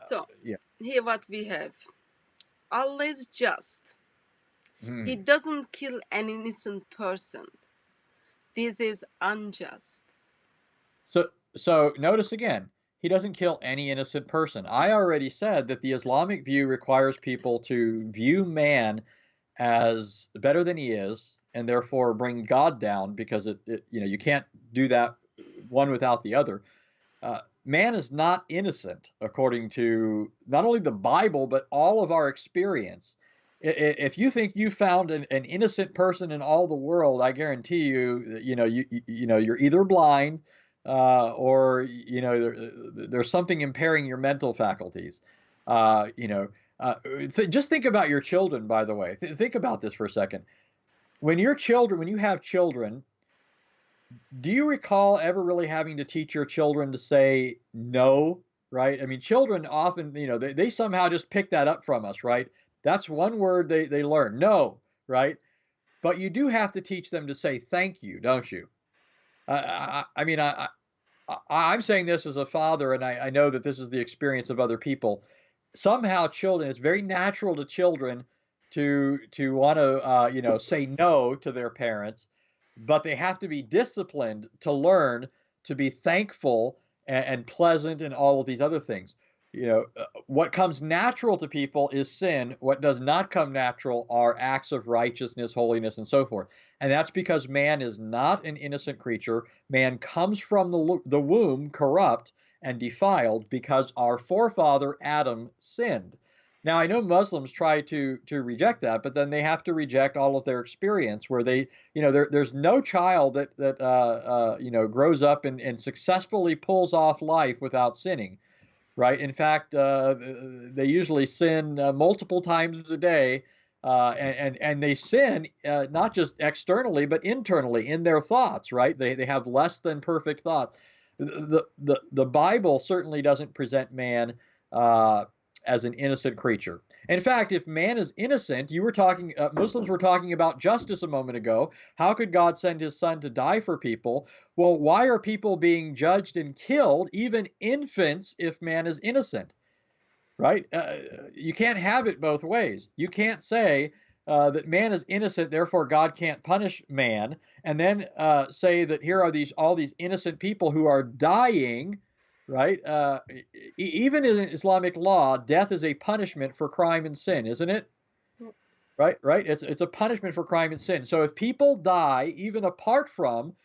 So yeah. here what we have. Allah is just. He Hmm. doesn't kill an innocent person. This is unjust. So notice again, he doesn't kill any innocent person. I already said that the Islamic view requires people to view man as better than he is, and therefore bring God down because you can't do that one without the other. Man is not innocent according to not only the Bible but all of our experience. If you think you found an innocent person in all the world, I guarantee you, you're either blind or there's something impairing your mental faculties. Uh, you know, just think about your children. By the way, think about this for a second. When you have children, do you recall ever really having to teach your children to say no, right? I mean, children often, they somehow just pick that up from us, right? That's one word they learn, no, right? But you do have to teach them to say thank you, don't you? I mean, I'm saying this as a father, and I know that this is the experience of other people. Somehow, children, it's very natural to children to want to say no to their parents, but they have to be disciplined to learn to be thankful and pleasant and all of these other things. What comes natural to people is sin. What does not come natural are acts of righteousness, holiness, and so forth. And that's because man is not an innocent creature. Man comes from the womb corrupt and defiled because our forefather Adam sinned. Now I know Muslims try to reject that, but then they have to reject all of their experience, where there's no child that grows up and successfully pulls off life without sinning, right? In fact, they usually sin multiple times a day, and they sin not just externally but internally in their thoughts, right? They have less than perfect thought. The Bible certainly doesn't present man as an innocent creature. In fact, if man is innocent, Muslims were talking about justice a moment ago. How could God send his son to die for people? Well, why are people being judged and killed, even infants, if man is innocent? Right? You can't have it both ways. You can't say that man is innocent, therefore God can't punish man, and then say that here are all these innocent people who are dying. Right? Even in Islamic law, death is a punishment for crime and sin, isn't it? Right? Right? It's a punishment for crime and sin. So if people die, even apart from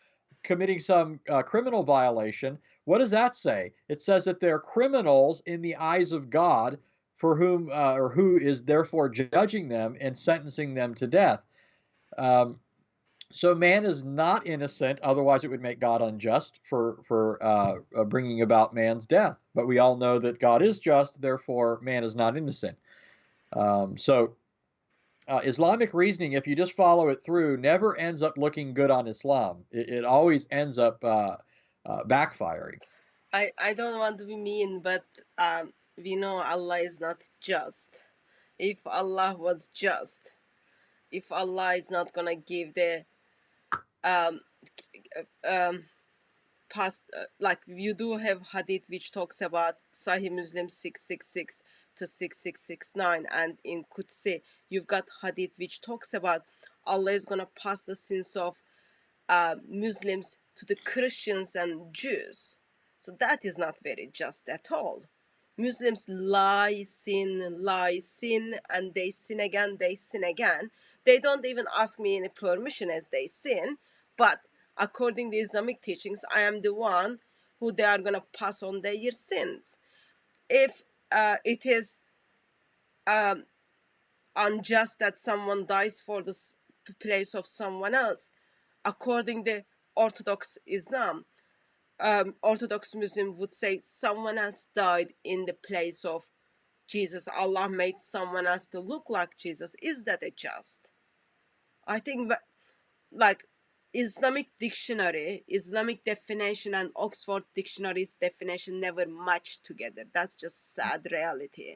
committing some criminal violation, what does that say? It says that they're criminals in the eyes of God, for whom or who is therefore judging them and sentencing them to death. Um, so man is not innocent, otherwise it would make God unjust for bringing about man's death. But we all know that God is just, therefore man is not innocent. So Islamic reasoning, if you just follow it through, never ends up looking good on Islam. It always ends up backfiring. I don't want to be mean, but we know Allah is not just. If Allah was just, if Allah is not gonna give the um, um, past, like you do have hadith which talks about Sahih Muslim 666 to 6669, and in Qudsi you've got hadith which talks about Allah is gonna pass the sins of Muslims to the Christians and Jews. So that is not very just at all. Muslims lie, sin, and they sin again, they sin again. They don't even ask me any permission as they sin, but according to Islamic teachings, I am the one who they are going to pass on their sins. If it is um, unjust that someone dies for the place of someone else, according to Orthodox Islam, Orthodox Muslim would say someone else died in the place of Jesus. Allah made someone else to look like Jesus. Is that a just? I think that, like, Islamic dictionary, Islamic definition, and Oxford Dictionary's definition never match together. That's just sad reality.